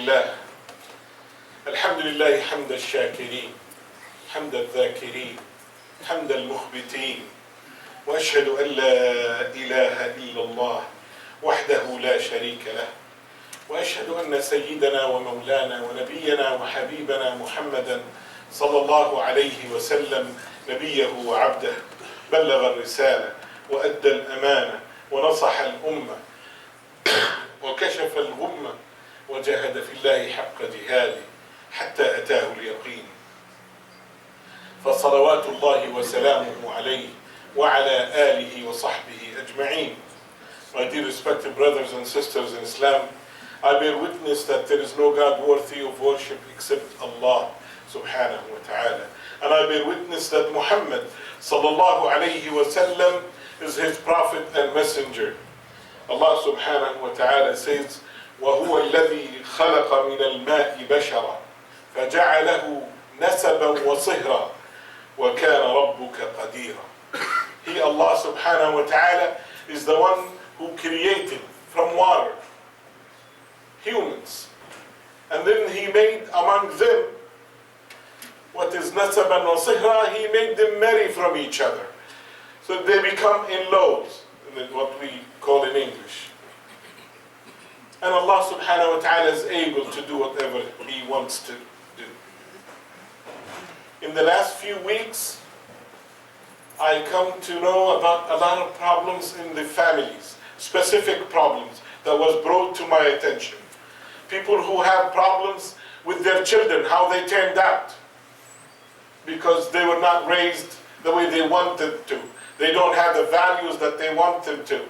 لله. الحمد لله حمد الشاكرين، حمد الذاكرين، حمد المخبتين، وأشهد أن لا إله إلا الله وحده لا شريك له، وأشهد أن سيدنا ومولانا ونبينا وحبيبنا محمدا صلى الله عليه وسلم نبيه وعبده بلغ الرسالة وأدى الأمانة ونصح الأمة وكشف الغمة وجاهد في الله حق جهاده حتى أتاه اليقين، فصلوات الله وسلامه عليه وعلى آله وصحبه أجمعين. My dear respected brothers and sisters in Islam, I bear witness that there is no God worthy of worship except Allah subhanahu wa ta'ala. And I bear witness that Muhammad sallallahu alayhi wa sallam is his prophet and messenger. Allah subhanahu wa ta'ala says, وَهُوَ الَّذِي خَلَقَ مِنَ الْمَاءِ بَشَرًا فَجَعَلَهُ نَسَبًا وَصِهْرًا وَكَانَ رَبُّكَ قَدِيرًا. He, Allah subhanahu wa ta'ala, is the one who created from water humans, and then he made among them what is nasaban wa sihra. He made them marry from each other, so they become in-laws, what we call in English. And Allah subhanahu wa ta'ala is able to do whatever He wants to do. In the last few weeks, I come to know about a lot of problems in the families, specific problems that was brought to my attention. People who have problems with their children, how they turned out, because they were not raised the way they wanted to. They don't have the values that they wanted to.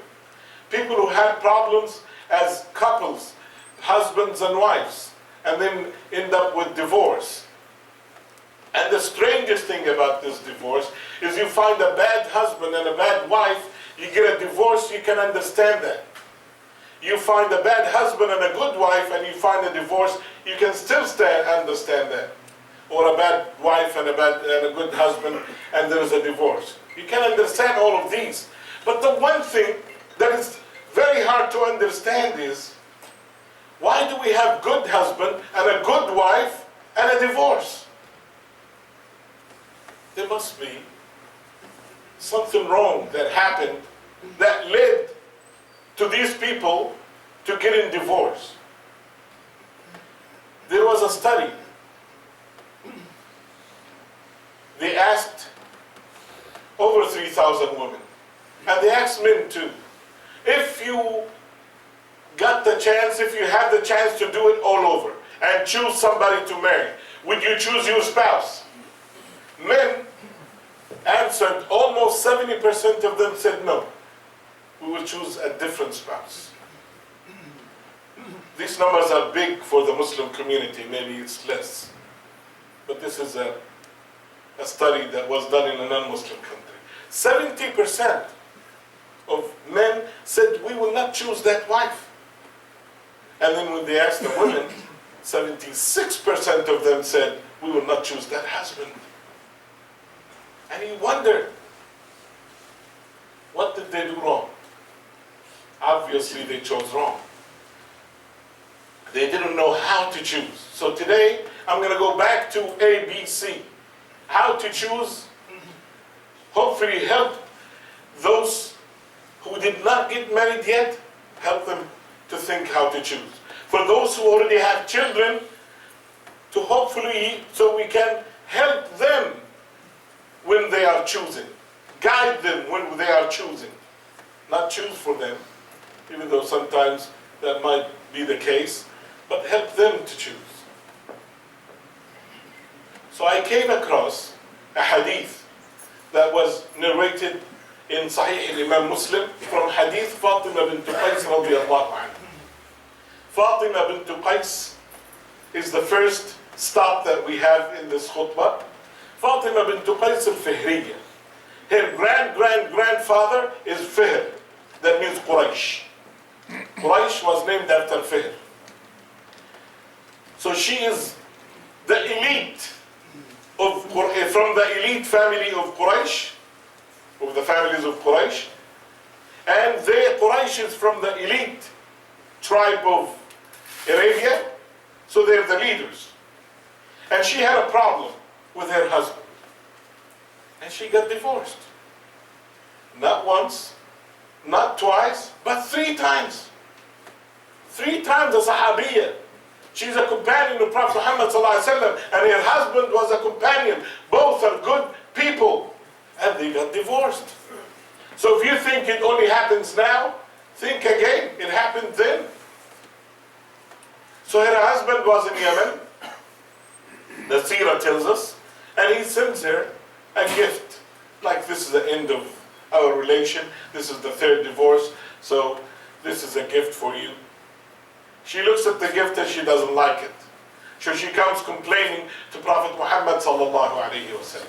People who had problems as couples, husbands and wives, and then end up with divorce. And the strangest thing about this divorce is you find a bad husband and a bad wife, you get a divorce, you can understand that. You find a bad husband and a good wife and you find a divorce, you can still understand that. Or a bad wife and a good husband and there is a divorce. You can understand all of these. But the one thing that is very hard to understand is, why do we have good husband and a good wife and a divorce? There must be something wrong that happened that led to these people to get in divorce. There was a study. They asked over 3,000 women, and they asked men too, if you got the chance, if you had the chance to do it all over and choose somebody to marry, would you choose your spouse? Men answered, almost 70% of them said no. We will choose a different spouse. These numbers are big for the Muslim community, maybe it's less. But this is a study that was done in a non-Muslim country. 70% of men said, we will not choose that wife. And then when they asked the women, 76% of them said, we will not choose that husband. And you wonder, what did they do wrong? Obviously they chose wrong. They didn't know how to choose. So today, I'm going to go back to ABC. How to choose, hopefully help those who did not get married yet, help them to think how to choose. For those who already have children, to hopefully, so we can help them when they are choosing. Guide them when they are choosing. Not choose for them, even though sometimes that might be the case, but help them to choose. So I came across a hadith that was narrated in Sahih al-Imam Muslim from hadith Fatima bint Qais radiyallahu anha. Fatima bint Qais is the first stop that we have in this khutbah. Fatima bint Qais al-Fihriya. Her grandfather is Fihr. That means Quraysh. Quraysh was named after Fihr. So she is the elite from the elite family of Quraysh, of the families of Quraysh, and Quraysh is from the elite tribe of Arabia, they're the leaders. And she had a problem with her husband. And she got divorced. Not once, not twice, but 3 times. 3 times a Sahabiya. She's a companion of Prophet Muhammad ﷺ, and her husband was a companion. Both are good people. And they got divorced. So if you think it only happens now, think again. It happened then. So her husband was in Yemen, the seerah tells us, and he sends her a gift. Like, this is the end of our relation. This is the 3rd divorce. So this is a gift for you. She looks at the gift and she doesn't like it. So she comes complaining to Prophet Muhammad sallallahu alaihi wasallam.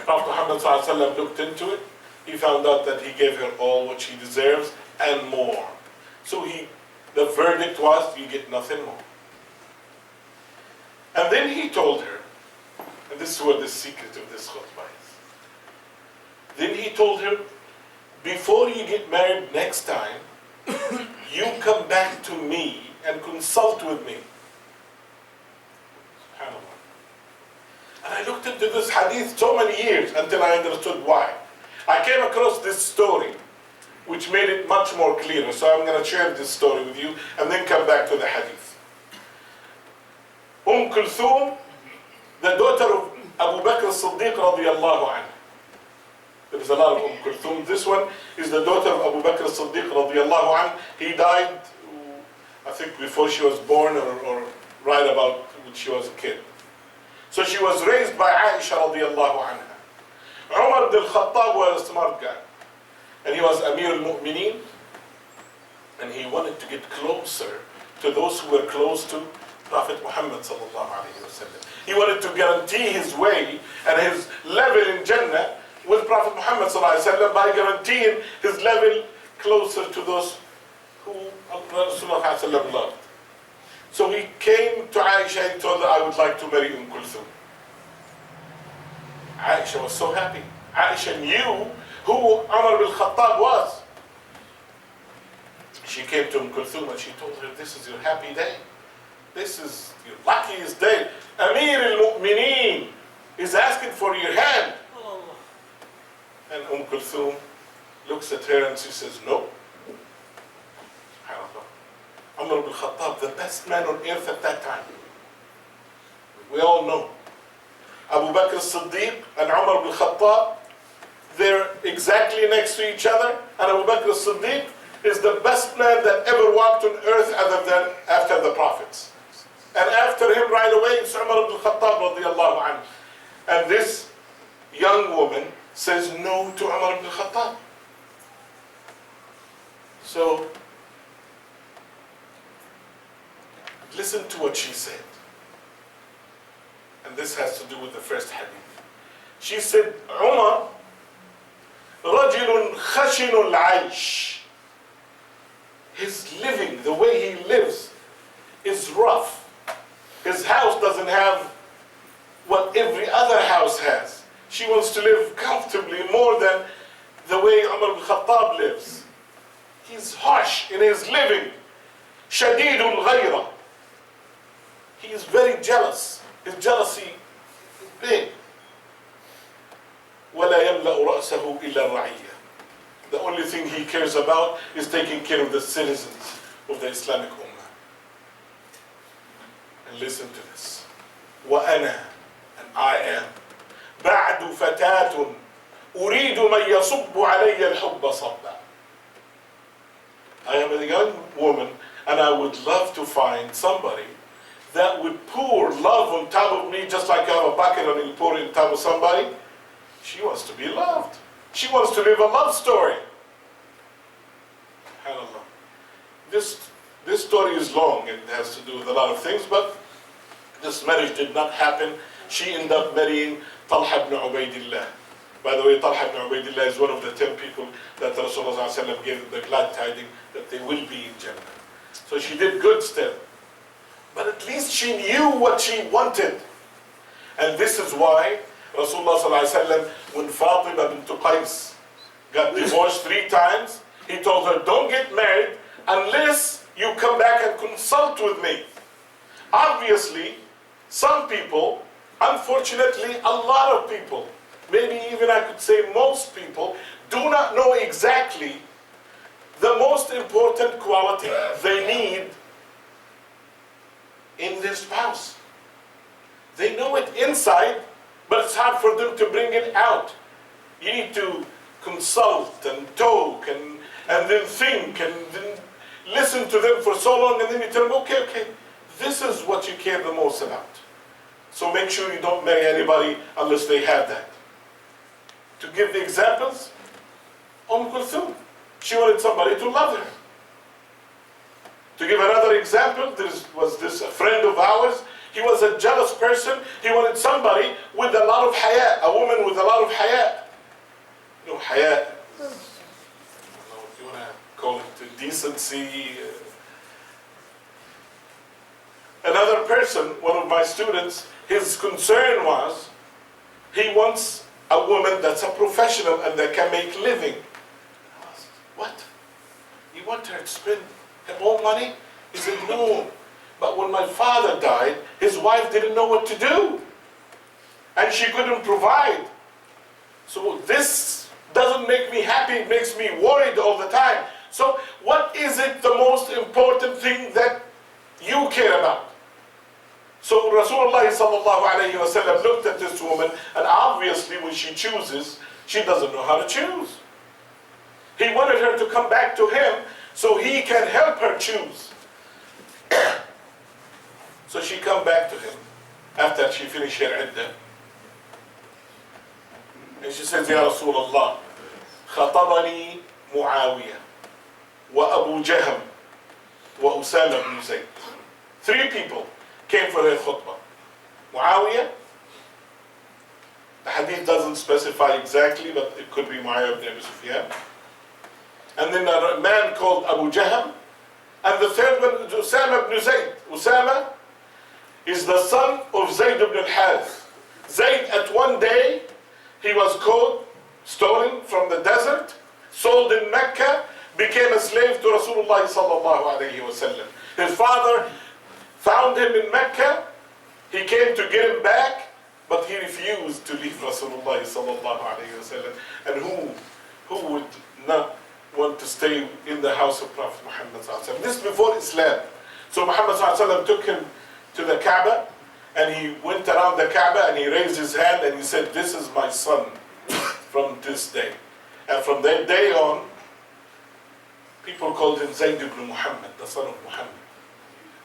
Prophet Muhammad sallallahu alaihi wasallam looked into it. He found out that he gave her all what she deserves and more. So the verdict was, you get nothing more. And then he told her, and this is what the secret of this khutbah is. Then he told her, before you get married next time, you come back to me and consult with me. SubhanAllah. And I looked into this hadith so many years until I understood why. I came across this story, which made it much more clearer. So I'm going to share this story with you and then come back to the hadith. Kulthum, the daughter of Abu Bakr as-Siddiq radiyallahu anhu. There is a lot of Kulthum. This one is the daughter of Abu Bakr as-Siddiq radiyallahu anhu. He died, I think, before she was born or right about when she was a kid. So she was raised by Aisha radiyallahu anha. Umar ibn al-Khattab was a smart guy. And he was Amir al-Mu'mineen. And he wanted to get closer to those who were close to Prophet Muhammad sallallahu alayhi wa sallam. He wanted to guarantee his way and his level in Jannah with Prophet Muhammad sallallahu alayhi wa sallam by guaranteeing his level closer to those who Rasulullah sallallahu loved. So he came to Aisha and told her, I would like to marry Kulthum. Aisha was so happy. Aisha knew who Umar ibn Khattab was. She came to Kulthum and she told her, this is your happy day. This is your luckiest day. Amir al-Mu'mineen is asking for your hand. And Kulthum looks at her and she says, no. SubhanAllah. Umar ibn Khattab, the best man on earth at that time. We all know. Abu Bakr as-Siddiq and Umar ibn Khattab, they're exactly next to each other. And Abu Bakr as-Siddiq is the best man that ever walked on earth other than after the prophets. And after him right away is Umar ibn Khattab radiyallahu anhu. And this young woman says no to Umar ibn Khattab. So, listen to what she said. And this has to do with the first hadith. She said, Umar, رَجِلٌ خَشِنُ الْعَيْشِ. His living, the way he lives, is rough. His house doesn't have what every other house has. She wants to live comfortably more than the way Umar ibn Khattab lives. He's harsh in his living. شَدِيدُ الْغَيْرَةِ. He is very jealous. His jealousy is big. وَلَا يَمْلَأُ رَأْسَهُ إِلَّا الرَّعِيَّةِ. The only thing he cares about is taking care of the citizens of the Islamic Ummah. And listen to this. وَأَنَا, and I am, بَعْدُ فَتَاةٌ أُرِيدُ مَنْ يَصُبُّ عَلَيَّ الْحُبَّ صَبًّا. I am a young woman and I would love to find somebody that would pour love on top of me, just like you have a bucket and you pour it on top of somebody. She wants to be loved. She wants to live a love story. SubhanAllah. This story is long and has to do with a lot of things, but this marriage did not happen. She ended up marrying Talha ibn Ubaydillah. By the way, Talha ibn Ubaydillah is one of the 10 people that Rasulullah ﷺ gave the glad tidings that they will be in Jannah. So she did good still. But at least she knew what she wanted. And this is why Rasulullah ﷺ, when Fatima bint Qais got divorced 3 times, he told her, don't get married unless you come back and consult with me. Obviously, some people, unfortunately, a lot of people, maybe even I could say most people, do not know exactly the most important quality they need in their spouse. They know it inside, but it's hard for them to bring it out. You need to consult and talk and then think and then listen to them for so long, and then you tell them, okay, this is what you care the most about. So make sure you don't marry anybody unless they have that. To give the examples, Kulthum, she wanted somebody to love her. To give another example, there was this a friend of ours. He was a jealous person. He wanted somebody with a lot of haya, a woman with a lot of haya. You know, haya, I don't know if you want to call it decency. Another person, one of my students, his concern was he wants a woman that's a professional and that can make living. I asked, what? You want her to spend her own money? He said, no. But when my father died, his wife didn't know what to do. And she couldn't provide. So this doesn't make me happy, it makes me worried all the time. So what is it the most important thing that you care about? So Rasulullah sallallahu alayhi wa sallam looked at this woman, and obviously when she chooses, she doesn't know how to choose. He wanted her to come back to him so he can help her choose. So she come back to him after she finished her iddah. And she says, Ya Rasulullah, خطبني معاوية وأبو جهم وأسامة بن زيد. 3 people came for her khutbah. Muawiyah, the hadith doesn't specify exactly, but it could be Muawiyah ibn Abi Sufyan. And then a man called Abu Jahm. And the third one is Usama ibn Zayd. Usama is the son of Zayd ibn al-Harith. Zayd, at one day, he was caught, stolen from the desert, sold in Mecca, became a slave to Rasulullah sallallahu alayhi wa sallam. His father found him in Mecca. He came to get him back, but he refused to leave Rasulullah sallallahu alayhi wa sallam. And who would not want to stay in the house of Prophet Muhammad sallallahu alayhi wa sallam? This is before Islam. So Muhammad sallallahu alayhi wa sallam took him to the Kaaba, and he went around the Kaaba and he raised his hand and he said, this is my son from this day. And from that day on, people called him Zayd ibn Muhammad, the son of Muhammad.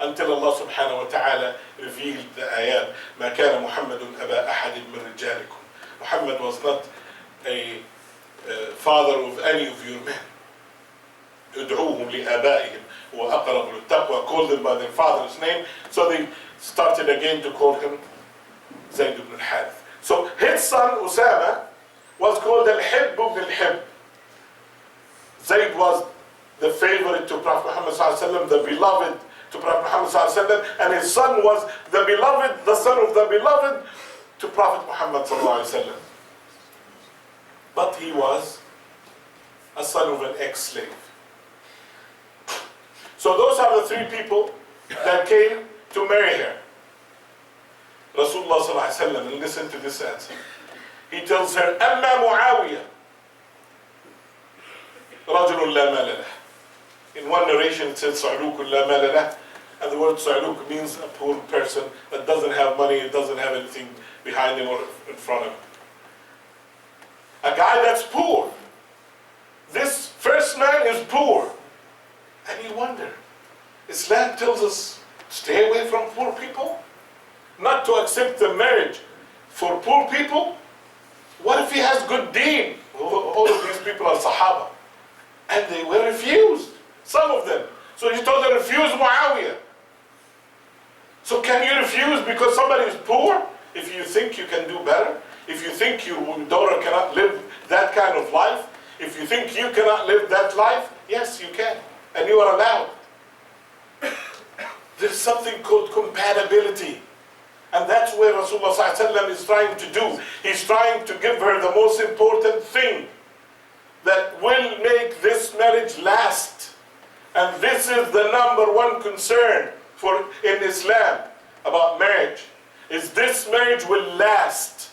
Until Allah subhanahu wa ta'ala revealed the ayat, ما كان محمد أبا أحد من رجالكم. Muhammad was not a father of any of your men. ادعوهم لآبائهم وأقرب للتقوى. Called them by their father's name. So they started again to call him Zayd ibn al-Harith. So his son Usama was called al-Hibb ibn al-Hibb. Zayd was the favorite to Prophet Muhammad sallallahu alaihi wasallam, the beloved to Prophet Muhammad sallallahu alaihi wasallam, and his son was the beloved, the son of the beloved to Prophet Muhammad sallallahu alaihi wasallam. But he was a son of an ex-slave. So those are the 3 people that came to marry her. Rasulullah sallallahu alaihi wasallam, and listen to this answer. He tells her, أما معاوية رجل لا مال له. In one narration it says صعلوك لا مال له, and the word صعلوك means a poor person that doesn't have money, doesn't have anything behind him or in front of him. A guy that's poor. This first man is poor. And you wonder, Islam tells us stay away from poor people, not to accept the marriage for poor people. What if he has good deen? All of these people are Sahaba, and they were refused, some of them. So he told them, refuse Muawiyah. So can you refuse because somebody is poor? If you think you can do better, if you think your daughter cannot live that kind of life, if you think you cannot live that life, yes, you can, and you are allowed. There's something called compatibility. And that's where Rasulullah ﷺ is trying to do. He's trying to give her the most important thing that will make this marriage last. And this is the number one concern in Islam about marriage, is this marriage will last.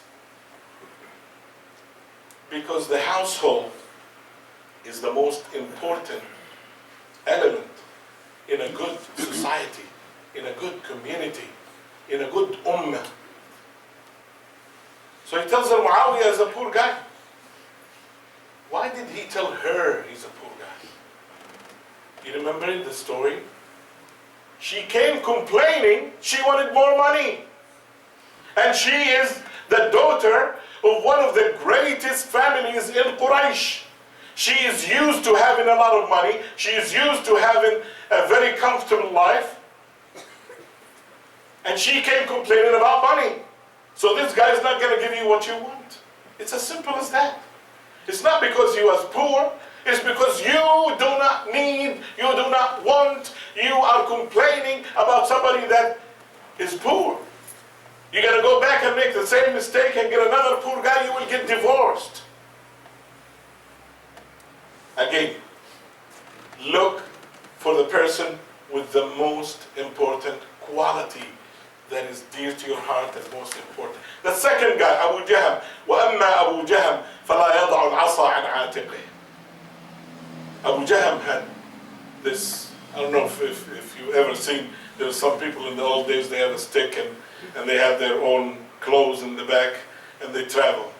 Because the household is the most important element in a good society, in a good community, in a good ummah. So he tells her Muawiyah is a poor guy. Why did he tell her he's a poor guy? You remember in the story? She came complaining she wanted more money. And she is the daughter of one of the greatest families in Quraysh. She is used to having a lot of money. She is used to having a very comfortable life. And she came complaining about money. So this guy is not going to give you what you want. It's as simple as that. It's not because he was poor. It's because you do not need, you do not want, you are complaining about somebody that is poor. You're going to go back and make the same mistake and get another poor guy, you will get divorced. Again, look for the person with the most important quality that is dear to your heart and most important. The second guy, Abu Jahm. وَأَمَّا أَبُو جَهْمٍ فَلَا يَضَعُ الْعَصَى عَنْ عَاتِقِهِ. Abu Jahm had this, I don't know if you've ever seen, there's some people in the old days, they have a stick and they have their own clothes in the back and they travel.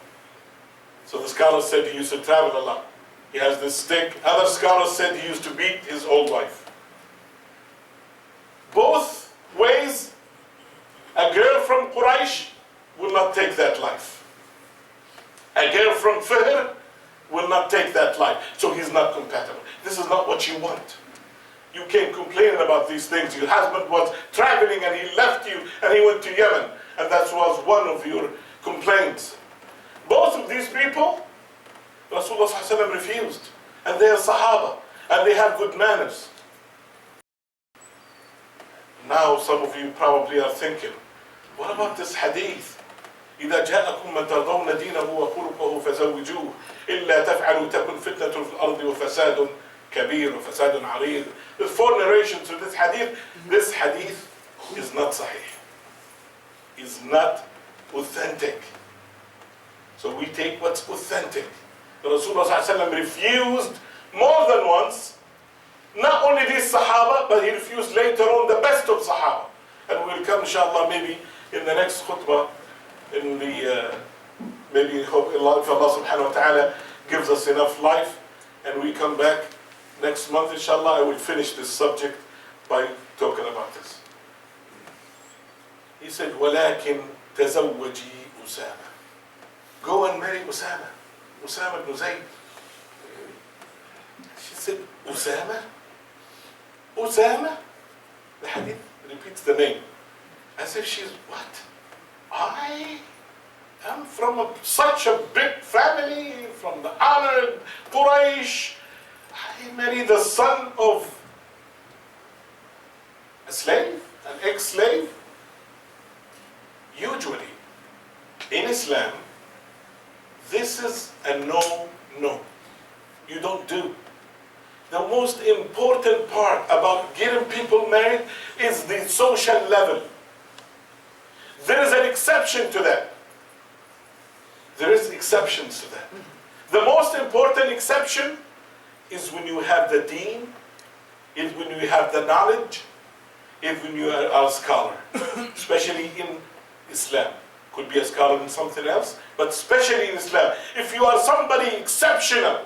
So the scholars said he used to travel a lot. He has this stick. Other scholars said he used to beat his old wife. Both ways, a girl from Quraysh will not take that life. A girl from Fihr will not take that life. So he's not compatible. This is not what you want. You came complaining about these things. Your husband was traveling and he left you and he went to Yemen. And that was one of your complaints. Both of these people, Rasulullah ﷺ refused. And they are Sahaba. And they have good manners. Now some of you probably are thinking, what about this hadith? إذا جاءكم من ترضون دينه وخلقه فزوجوه إلا تفعلوا تكن فتنة في الأرض وفساد كبير وفساد عريض. There's 4 narrations to this hadith. This hadith is not sahih. Is not authentic. So we take what's authentic. The Rasulullah ﷺ refused more than once. Not only these Sahaba, but he refused later on the best of Sahaba. And we'll come inshallah maybe in the next khutbah, in the maybe hope Allah, if Allah subhanahu wa ta'ala gives us enough life and we come back next month inshallah, I will finish this subject by talking about this. He said, ولكن تزوجي أسامة. Go and marry Usama. Usama ibn Zayd. She said, Usama? Usama? The hadith repeats the name. As if she's, what? I am from such a big family, from the honored Quraysh. I marry the son of a slave, an ex-slave. Usually, in Islam, this is a no. You don't do. The most important part about getting people married is the social level. There is an exception to that. There is exceptions to that. The most important exception is when you have the deen, is when you have the knowledge, is when you are a scholar, especially in Islam. Could be a scholar in something else, but especially in Islam. If you are somebody exceptional,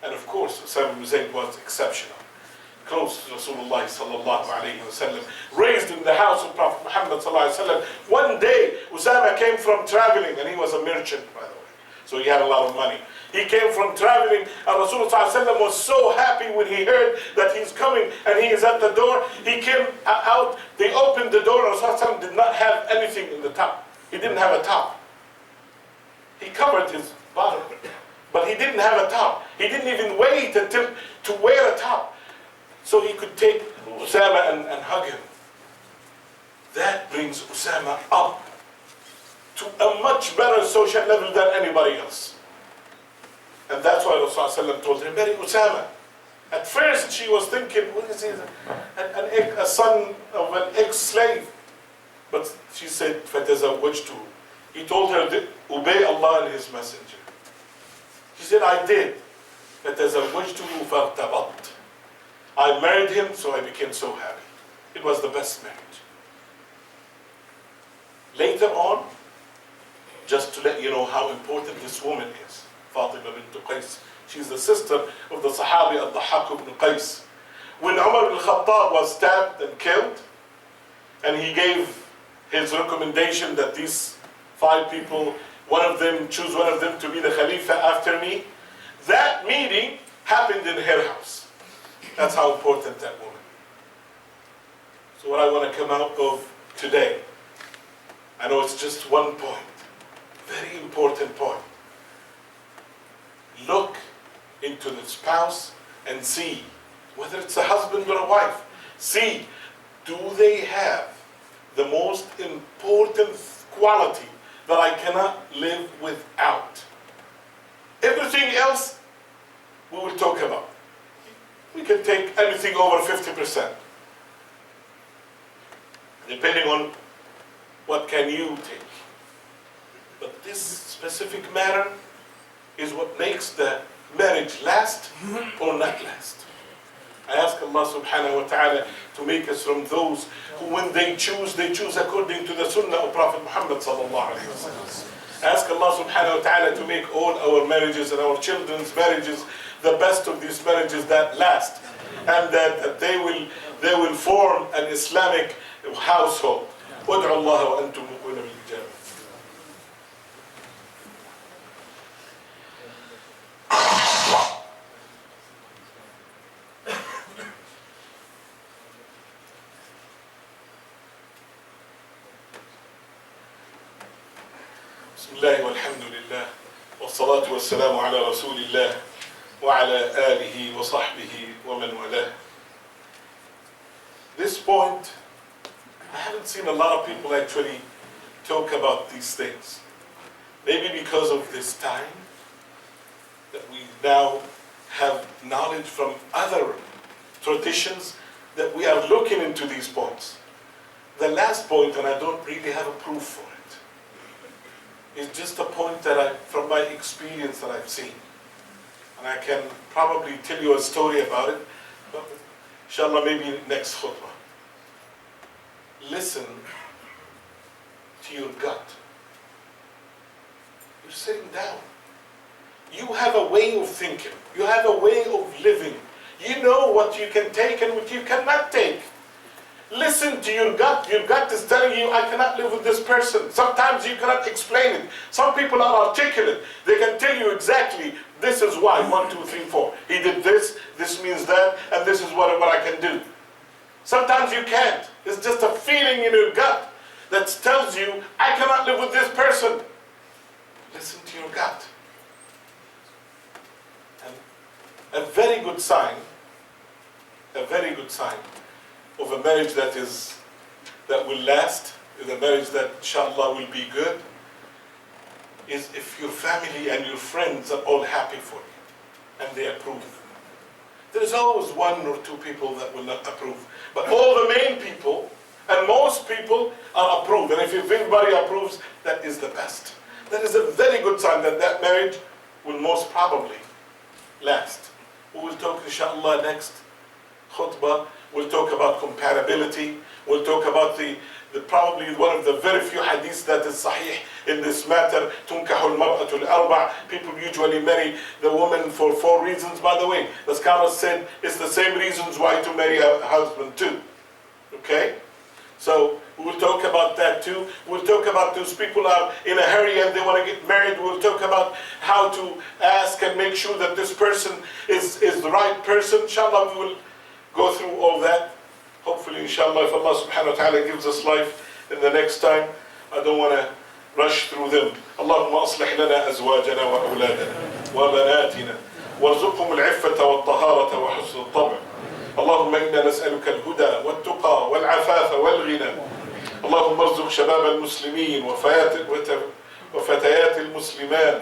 and of course Usama ibn Zayd was exceptional, close to Rasulullah sallallahu alayhi wa sallam, raised in the house of Prophet Muhammad sallallahu alayhi wa sallam. One day Usama came from traveling, and he was a merchant, by the way, so he had a lot of money. He came from traveling, and Rasulullah sallallahu alayhi wa sallam was so happy when he heard that he's coming and he is at the door. He came out, they opened the door, and Rasulullah sallallahu alayhi wa sallam did not have anything in the top. He didn't have a top. He covered his bottom, but he didn't have a top. He didn't even wait until to wear a top, so he could take Usama and hug him. That brings Usama up to a much better social level than anybody else. And that's why Rasulullah ﷺ told him, marry Usama. At first she was thinking, what is he, a son of an ex-slave. But she said, فَتَزَوَّجْتُ. He told her, obey Allah and His Messenger. She said, I did. فَتَزَوَّجْتُهُ فَارْتَبَطْ. I married him, so I became so happy. It was the best marriage. Later on, just to let you know how important this woman is, Fatima bint Qais. She's the sister of the Sahabi al-Dhahhak ibn Qais. When Umar al-Khattab was stabbed and killed, and he gave his recommendation that these 5 people, choose one of them to be the Khalifa after me, that meeting happened in her house. That's how important that woman. So what I want to come out of today, I know it's just one point, very important point. Look into the spouse and see, whether it's a husband or a wife, see, do they have the most important quality that I cannot live without? Everything else we will talk about. We can take anything over 50%. Depending on what can you take. But this specific matter is what makes the marriage last or not last. I ask Allah subhanahu wa ta'ala to make us from those who when they choose according to the sunnah of Prophet Muhammad sallallahu alayhi wa sallam. I ask Allah subhanahu wa ta'ala to make all our marriages and our children's marriages the best of these marriages that last, and that they will form an Islamic household. وادعوا الله وأنتم مؤمنون بالإجابة. بسم الله والحمد لله والصلاة والسلام على رسول الله وعلى آله وصحبه ومن والاه. This point, I haven't seen a lot of people actually talk about these things. Maybe because of this time that we now have knowledge from other traditions that we are looking into these points. The last point, and I don't really have a proof for it, is just a point that from my experience that I've seen. And I can probably tell you a story about it, but inshallah maybe next khutbah. Listen to your gut. You're sitting down. You have a way of thinking. You have a way of living. You know what you can take and what you cannot take. Listen to your gut. Your gut is telling you, I cannot live with this person. Sometimes you cannot explain it. Some people are articulate. They can tell you exactly, this is why, 1, 2, 3, 4. He did this means that, and this is what I can do. Sometimes you can't. It's just a feeling in your gut that tells you, I cannot live with this person. Listen to your gut. And a very good sign of a marriage that will last, is a marriage that inshallah will be good, is if your family and your friends are all happy for you and they approve. There's always 1 or 2 people that will not approve, but all the main people and most people are approved. And if everybody approves, that is the best. That is a very good sign that marriage will most probably last. We will talk inshallah next khutbah. We'll talk about compatibility. We'll talk about the probably one of the very few hadiths that is sahih in this matter. تُنْكَحُ الْمَرْأَةُ الْأَرْبَعِ. People usually marry the woman for 4 reasons. By the way, the scholars said it's the same reasons why to marry a husband too. Okay? So we'll talk about that too. We'll talk about those people are in a hurry and they want to get married. We'll talk about how to ask and make sure that this person is the right person. Inshallah, we will go through all that. Hopefully, inshallah, if Allah subhanahu wa ta'ala gives us life in the next time, I don't want to rush through them. اللهم أصلح لنا أزواجنا وأولادنا وبناتنا وارزقهم العفة والطهارة وحسن الطبع. اللهم إنا نسألك الهدى والتقى والعفاف والغنى. اللهم ارزق شباب المسلمين وفتيات المسلمات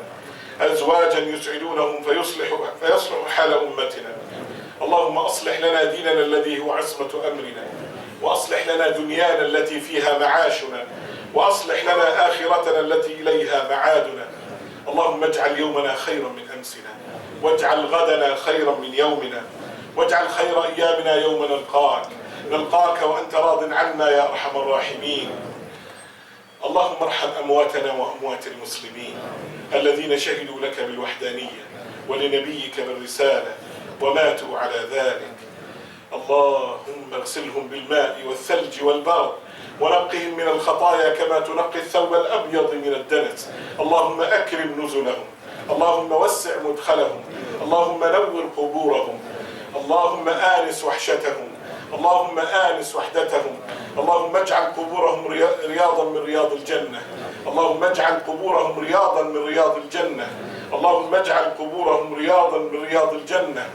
أزواجا يسعدونهم فيصلح حال أمتنا. اللهم أصلح لنا ديننا الذي هو عصمة أمرنا، وأصلح لنا دنيانا التي فيها معاشنا، وأصلح لنا آخرتنا التي إليها معادنا. اللهم اجعل يومنا خيرا من أمسنا، واجعل غدنا خيرا من يومنا، واجعل خير أيامنا يوم نلقاك وأنت راض عنا يا أرحم الراحمين. اللهم ارحم أمواتنا وأموات المسلمين الذين شهدوا لك بالوحدانية ولنبيك بالرسالة وماتوا على ذلك. اللهم اغسلهم بالماء والثلج والبرد، ونقهم من الخطايا كما تنقي الثوب الأبيض من الدنس. اللهم أكرم نزلهم، اللهم وسع مدخلهم، اللهم نور قبورهم، اللهم آنس وحشتهم، اللهم آنس وحدتهم. اللهم اجعل قبورهم رياضا من رياض الجنة، اللهم اجعل قبورهم رياضا من رياض الجنة، اللهم اجعل قبورهم رياضا من رياض الجنة.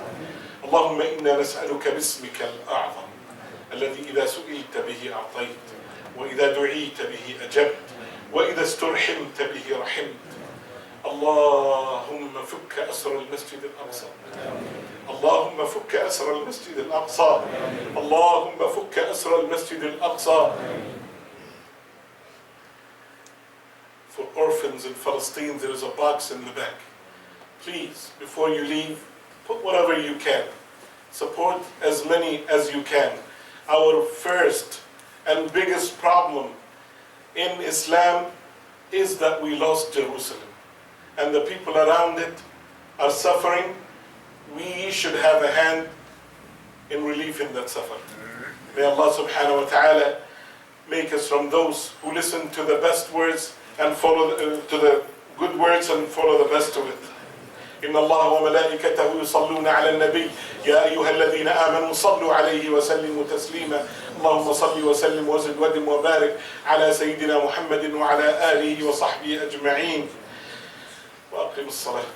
اللهم إنا نسألك باسمك الأعظم الذي إذا سئلت به أعطيت، وإذا دعيت به أجبت، وإذا استرحمت به رحمت. اللهم فك أسر المسجد الأقصى، اللهم فك أسر المسجد الأقصى، اللهم فك أسر المسجد الأقصى. For orphans in Palestine, there is a box in the back. Please, before you leave, put whatever you can. Support as many as you can. Our first and biggest problem in Islam is that we lost Jerusalem, and the people around it are suffering. We should have a hand in relieving that suffering. May Allah subhanahu wa ta'ala make us from those who listen to the best words and follow to the good words and follow the best of it. إن الله وملائكته يصلون على النبي يا أيها الذين آمنوا صلوا عليه وسلموا تسليما. اللهم صل وسلم وزد ودم وبارك على سيدنا محمد وعلى آله وصحبه أجمعين. وأقم الصلاة.